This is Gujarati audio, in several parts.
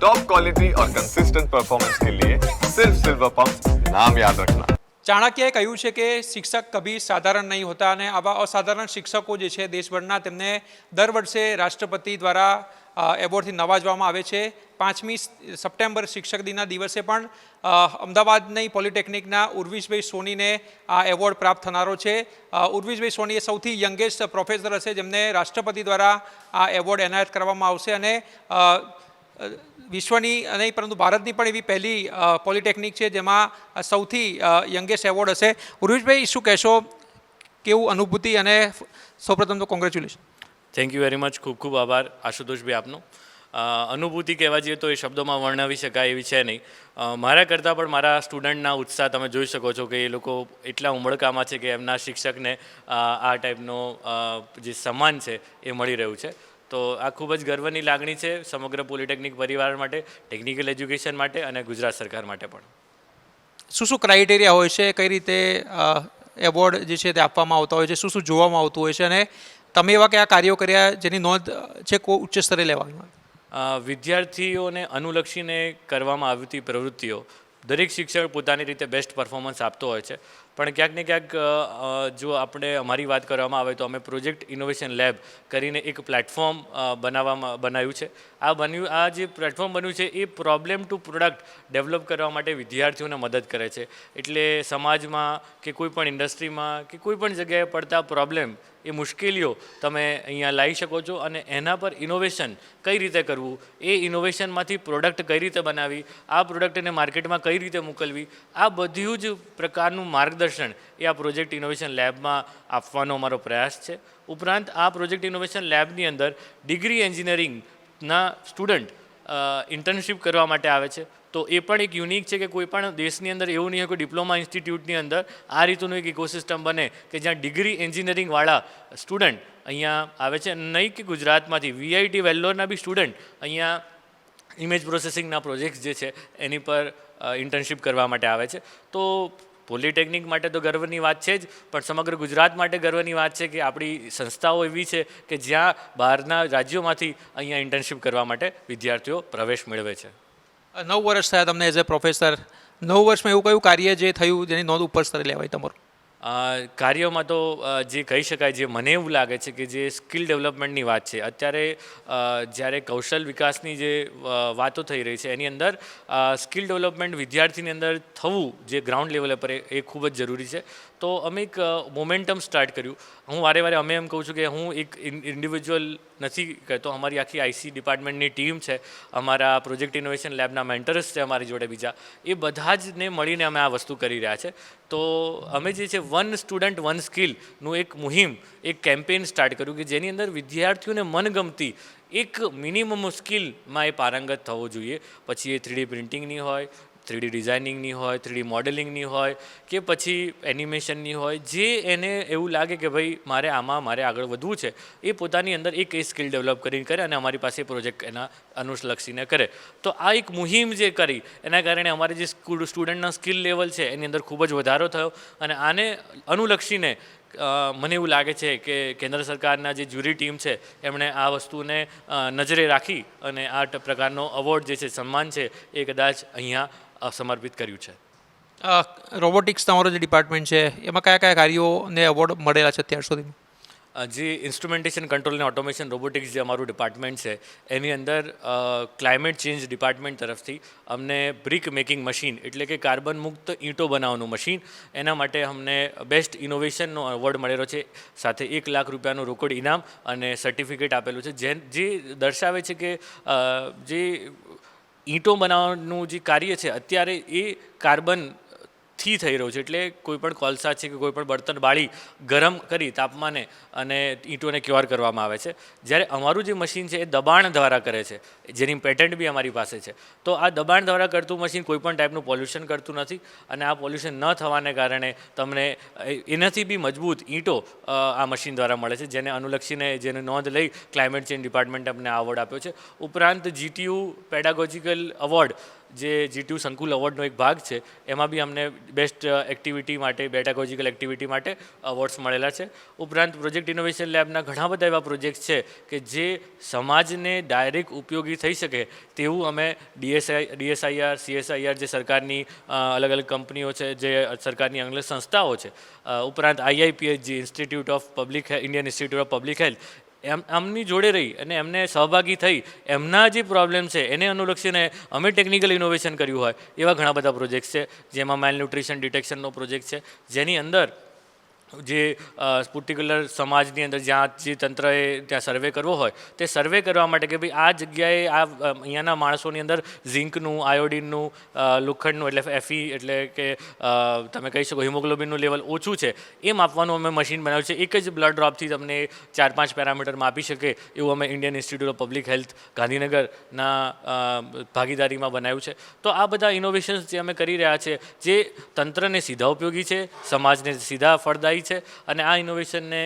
टॉप क्वालिटी और कंसिस्टेंट परफॉर्मेंस के लिए सिर्फ सिल्वर पंप नाम याद रखना। ચાણક્યએ કહ્યું છે કે શિક્ષક કભી સાધારણ નહીં હોતા અને આવા અસાધારણ શિક્ષકો જે છે દેશભરના તેમને દર વર્ષે રાષ્ટ્રપતિ દ્વારા એવોર્ડથી નવાજવામાં આવે છે. 5મી સપ્ટેમ્બર શિક્ષક દિનના દિવસે પણ અમદાવાદની પોલિટેકનિકના ઉર્વિશભાઈ સોનીને આ એવોર્ડ પ્રાપ્ત થનારો છે. ઉર્વિશભાઈ સોની એ સૌથી યંગેસ્ટ પ્રોફેસર હશે જેમને રાષ્ટ્રપતિ દ્વારા આ એવોર્ડ એનાયત કરવામાં આવશે અને વિશ્વની નહીં પરંતુ ભારતની પણ એવી પહેલી પોલિટેકનિક છે જેમાં સૌથી યંગેસ્ટ એવોર્ડ હશે. ઉર્વિશભાઈ શું કહેશો, કેવું અનુભૂતિ અને સૌપ્રથમ તો congratulation. Thank you very much. ખૂબ ખૂબ આભાર આશુતોષભાઈ આપનો. અનુભૂતિ કહેવા જઈએ તો એ શબ્દોમાં વર્ણવી શકાય એવી છે નહીં. મારા કરતાં પણ મારા સ્ટુડન્ટના ઉત્સાહ તમે જોઈ શકો છો કે એ લોકો એટલા ઉમળકામાં છે કે એમના શિક્ષકને આ ટાઈપનો જે સન્માન છે એ મળી રહ્યું છે. તો આ ખૂબ જ ગર્વની લાગણી છે સમગ્ર પોલિટેકનિક પરિવાર માટે, ટેકનિકલ એજ્યુકેશન માટે અને ગુજરાત સરકાર માટે પણ. શું શું ક્રાઇટેરિયા હોય છે, કઈ રીતે એવોર્ડ જે છે તે આપવામાં આવતા હોય છે, શું શું જોવામાં આવતું હોય છે અને તમે એવા કયા કાર્યો કર્યા જેની નોંધ છે ઉચ્ચ સ્તરે લેવામાં આવે? વિદ્યાર્થીઓને અનુલક્ષીને કરવામાં આવતી પ્રવૃત્તિઓ દરેક શિક્ષક પોતાની રીતે બેસ્ટ પરફોર્મન્સ આપતો હોય છે. પણ ક્યાંક ને ક્યાંક જો આપણે અમારી વાત કરવામાં આવે તો અમે પ્રોજેક્ટ ઇનોવેશન લેબ કરીને એક પ્લેટફોર્મ બનાવ્યું છે. આ જે પ્લેટફોર્મ બન્યું છે એ પ્રોબ્લેમ ટુ પ્રોડક્ટ ડેવલપ કરવા માટે વિદ્યાર્થીઓને મદદ કરે છે. એટલે સમાજમાં કે કોઈ પણ ઇન્ડસ્ટ્રીમાં કે કોઈ પણ જગ્યાએ પડતા પ્રોબ્લેમ એ મુશ્કેલીઓ તમે અહીંયા લાવી શકો છો અને એના પર ઇનોવેશન કઈ રીતે કરવું, એ ઇનોવેશનમાંથી પ્રોડક્ટ કઈ રીતે બનાવવી, આ પ્રોડક્ટને માર્કેટમાં કઈ રીતે મોકલવી, આ બધું જ પ્રકારનું માર્ગદર્શન એ આ પ્રોજેક્ટ ઇનોવેશન લેબમાં આપવાનો અમારો પ્રયાસ છે. ઉપરાંત આ પ્રોજેક્ટ ઇનોવેશન લેબની અંદર ડિગ્રી એન્જિનિયરિંગના સ્ટુડન્ટ ઇન્ટર્નશીપ કરવા માટે આવે છે. તો એ પણ એક યુનિક છે કે કોઈ પણ દેશની અંદર એવું નહીં હોય કે ડિપ્લોમા ઇન્સ્ટિટ્યૂટની અંદર આ રીતનું એક ઇકોસિસ્ટમ બને કે જ્યાં ડિગ્રી એન્જિનિયરિંગવાળા સ્ટુડન્ટ અહીંયા આવે છે. નહીં કે ગુજરાતમાંથી વીઆઈટી વેલ્લોરના બી સ્ટુડન્ટ અહીંયા ઇમેજ પ્રોસેસિંગના પ્રોજેક્ટ્સ જે છે એની પર ઇન્ટર્નશીપ કરવા માટે આવે છે. તો પોલિટેકનિક માટે તો ગર્વની વાત છે જ, પણ સમગ્ર ગુજરાત માટે ગર્વની વાત છે કે આપણી સંસ્થાઓ એવી છે કે જ્યાં બહારના રાજ્યોમાંથી અહીંયા ઇન્ટર્નશીપ કરવા માટે વિદ્યાર્થીઓ પ્રવેશ મેળવે છે. 9 વર્ષ થયા તમને એઝ એ પ્રોફેસર. 9 વર્ષમાં એવું કયું કાર્ય જે થયું જેની નોંધ ઉપર સ્તરે લેવાય તમારું? કાર્યોમાં તો જે કહી શકાય, જે મને એવું લાગે છે કે જે સ્કિલ ડેવલપમેન્ટની વાત છે અત્યારે જ્યારે કૌશલ વિકાસની જે વાતો થઈ રહી છે એની અંદર સ્કિલ ડેવલપમેન્ટ વિદ્યાર્થીની અંદર થવું જે ગ્રાઉન્ડ લેવલ પર એ ખૂબ જ જરૂરી છે. તો અમે એક મોમેન્ટમ સ્ટાર્ટ કર્યું. હું વારે વારે અમે એમ કહું છું કે હું એક ઇન્ડિવિજ્યુઅલ નથી કહેતો, અમારી આખી આઈસી ડિપાર્ટમેન્ટની ટીમ છે, અમારા પ્રોજેક્ટ ઇનોવેશન લેબના મેન્ટર્સ છે અમારી જોડે બીજા, એ બધા જને મળીને અમે આ વસ્તુ કરી રહ્યા છે. તો અમે જે છે વન સ્ટુડન્ટ વન સ્કિલનું એક મુહિમ, એક કેમ્પેઇન સ્ટાર્ટ કર્યું કે જેની અંદર વિદ્યાર્થીઓને મનગમતી એક મિનિમમ સ્કિલમાં એ પારંગત થવો જોઈએ. પછી એ 3D પ્રિન્ટિંગની હોય, 3D ડિઝાઇનિંગની હોય, 3D મોડેલિંગની હોય કે પછી એનિમેશનની હોય, જે એને એવું લાગે કે ભાઈ મારે આગળ વધવું છે, એ પોતાની અંદર એક સ્કિલ ડેવલપ કરીને કરે અને અમારી પાસે પ્રોજેક્ટ એના અનુલક્ષીને કરે. તો આ એક મુહિમ જે કરી એના કારણે અમારે જે સ્ટુડન્ટના સ્કિલ લેવલ છે એની અંદર ખૂબ જ વધારો થયો અને આને અનુલક્ષીને મને એવું લાગે છે કે કેન્દ્ર સરકારના જે જ્યુરી ટીમ છે એમણે આ વસ્તુને નજરે રાખી અને આ પ્રકારનો અવોર્ડ જે છે, સન્માન છે, એ કદાચ અહીંયા સમર્પિત કર્યું છે. રોબોટિક્સ તમારો જે ડિપાર્ટમેન્ટ છે એમાં કયા કયા કાર્યોને એવોર્ડ મળેલા છે અત્યાર સુધીમાં? જે ઇન્સ્ટ્રુમેન્ટેશન કંટ્રોલ અને ઓટોમેશન રોબોટિક્સ જે અમારું ડિપાર્ટમેન્ટ છે એની અંદર ક્લાઇમેટ ચેન્જ ડિપાર્ટમેન્ટ તરફથી અમને બ્રિક મેકિંગ મશીન એટલે કે કાર્બન મુક્ત ઈંટો બનાવવાનું મશીન, એના માટે અમને બેસ્ટ ઇનોવેશનનો એવોર્ડ મળેલો છે. સાથે 1 લાખ રૂપિયાનું રોકડ ઇનામ અને સર્ટિફિકેટ આપેલું છે, જે દર્શાવે છે કે જે ઈંટો બનાવવાનું જે કાર્ય છે અત્યારે એ કાર્બનથી થઈ રહ્યું છે. એટલે કોઈપણ કોલસા છે કે કોઈપણ બળતણ બાળી ગરમ કરી તાપમાને અને ઈંટોને ક્યોર કરવામાં આવે છે. જ્યારે અમારું જે મશીન છે એ દબાણ દ્વારા કરે છે, જેની પેટન્ટ બી અમારી પાસે છે. તો આ દબાણ દ્વારા કરતું મશીન કોઈપણ ટાઈપનું પોલ્યુશન કરતું નથી અને આ પોલ્યુશન ન થવાને કારણે તમને એનાથી બી મજબૂત ઈંટો આ મશીન દ્વારા મળે છે, જેને અનુલક્ષીને જેને નોંધ લઈ ક્લાઇમેટ ચેન્જ ડિપાર્ટમેન્ટે અમને આ એવોર્ડ આપ્યો છે. ઉપરાંત GTU પેડાગોજિકલ એવોર્ડ જે G2 સંકુલ એવોર્ડનો એક ભાગ છે એમાં બી અમને બેસ્ટ એક્ટિવિટી માટે પેડાગોજિકલ એક્ટિવિટી માટે અવોર્ડ્સ મળેલા છે. ઉપરાંત પ્રોજેક્ટ ઇનોવેશન લેબના ઘણા બધા એવા પ્રોજેક્ટ છે કે જે સમાજને ડાયરેક્ટ ઉપયોગી થઈ શકે તેવું અમે DSIR CSIR જે સરકારની અલગ અલગ કંપનીઓ છે, જે સરકારની અંગ્રેજ સંસ્થાઓ છે, ઉપરાંત IIPH જે institute of Indian institute of public health એમની જોડે રહી અને એમને સહભાગી થઈ એમના જે પ્રોબ્લેમ છે એને અનુલક્ષીને અમે ટેકનિકલ ઇનોવેશન કર્યું હોય એવા ઘણા બધા પ્રોજેક્ટ્સ છે. જેમાં માલન્યુટ્રિશન ડિટેક્શનનો પ્રોજેક્ટ છે, જેની અંદર જે પર્ટિક્યુલર સમાજની અંદર જ્યાં જે તંત્રએ ત્યાં સર્વે કરવો હોય તે સર્વે કરવા માટે કે ભાઈ આ જગ્યાએ અહીંયાના માણસોની અંદર ઝિંકનું, આયોડિનનું, લોખંડનું એટલે Fe એટલે કે તમે કહી શકો હિમોગ્લોબિનનું લેવલ ઓછું છે એ માપવાનું અમે મશીન બનાવ્યું છે. એક જ બ્લડ ડ્રોપથી તમને 4-5 પેરામીટર માપી શકે એવું અમે Indian institute of public health ગાંધીનગરના ભાગીદારીમાં બનાવ્યું છે. તો આ બધા ઇનોવેશન્સ જે અમે કરી રહ્યા છે જે તંત્રને સીધા ઉપયોગી છે, સમાજને સીધા ફળદાયી છે અને આ ઇનોવેશનને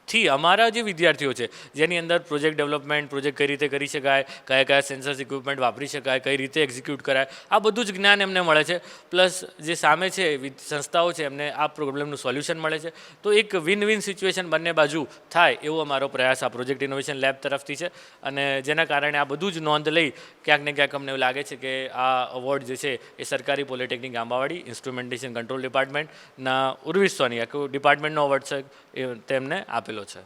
થી અમારા જે વિદ્યાર્થીઓ છે જેની અંદર પ્રોજેક્ટ ડેવલપમેન્ટ, પ્રોજેક્ટ કઈ રીતે કરી શકાય, કયા કયા સેન્સર્સ ઇક્વિપમેન્ટ વાપરી શકાય, કઈ રીતે એક્ઝિક્યુટ કરાય, આ બધું જ જ્ઞાન એમને મળે છે. પ્લસ જે સામે છે સંસ્થાઓ છે એમને આ પ્રોબ્લેમનું સોલ્યુશન મળે છે. તો એક વિન વિન સિચ્યુએશન બંને બાજુ થાય એવો અમારો પ્રયાસ આ પ્રોજેક્ટ ઇનોવેશન લેબ તરફથી છે અને જેના કારણે આ બધું જ નોંધ લઈ ક્યાંક ને ક્યાંક અમને એવું લાગે છે કે આ અવોર્ડ જે છે એ સરકારી પોલિટેકનિક આંબાવાડી ઇન્સ્ટ્રુમેન્ટેશન કંટ્રોલ ડિપાર્ટમેન્ટના ઉર્વિસ્વાની આખું ડિપાર્ટમેન્ટનો અવોર્ડ છે એ તેમને આપેલો છે.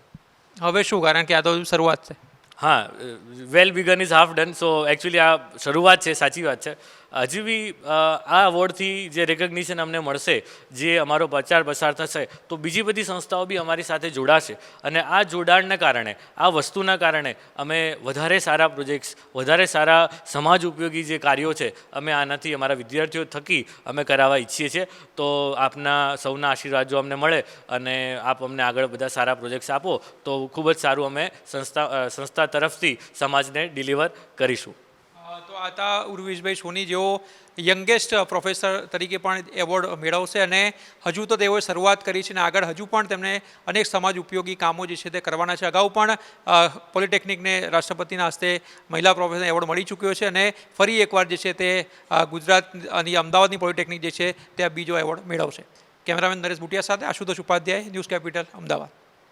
હવે શું, કારણ કે આ તો શરૂઆત છે. હા, well begun is half done. So actually આ શરૂઆત છે, સાચી વાત છે. હજી બી આ અવોર્ડથી જે રેકગ્નિશન અમને મળશે, જે અમારો પ્રચાર પ્રસાર થશે, તો બીજી બધી સંસ્થાઓ બી અમારી સાથે જોડાશે અને આ જોડાણના કારણે, આ વસ્તુના કારણે અમે વધારે સારા પ્રોજેક્ટ્સ, વધારે સારા સમાજ ઉપયોગી જે કાર્યો છે અમે આનાથી અમારા વિદ્યાર્થીઓ થકી અમે કરાવવા ઈચ્છીએ છીએ. તો આપના સૌના આશીર્વાદ જો અમને મળે અને આપ અમને આગળ બધા સારા પ્રોજેક્ટ્સ આપો તો ખૂબ જ સારું અમે સંસ્થા તરફથી સમાજને ડિલિવર કરીશું. તો આ હતા ઉર્વિશભાઈ સોની, જેઓ યંગેસ્ટ પ્રોફેસર તરીકે પણ એવોર્ડ મેળવશે અને હજુ તો તેઓએ શરૂઆત કરી છે અને આગળ હજુ પણ તેમને અનેક સમાજ ઉપયોગી કામો જે છે તે કરવાના છે. અગાઉ પણ પોલિટેકનિકને રાષ્ટ્રપતિના હસ્તે મહિલા પ્રોફેસર એવોર્ડ મળી ચૂક્યો છે અને ફરી એકવાર જે છે તે ગુજરાતની અમદાવાદની પોલિટેકનિક જે છે તે બીજો એવોર્ડ મેળવશે. કેમેરામેન નરેશ બુટિયા સાથે આશુતોષ ઉપાધ્યાય, ન્યૂઝ કેપિટલ, અમદાવાદ.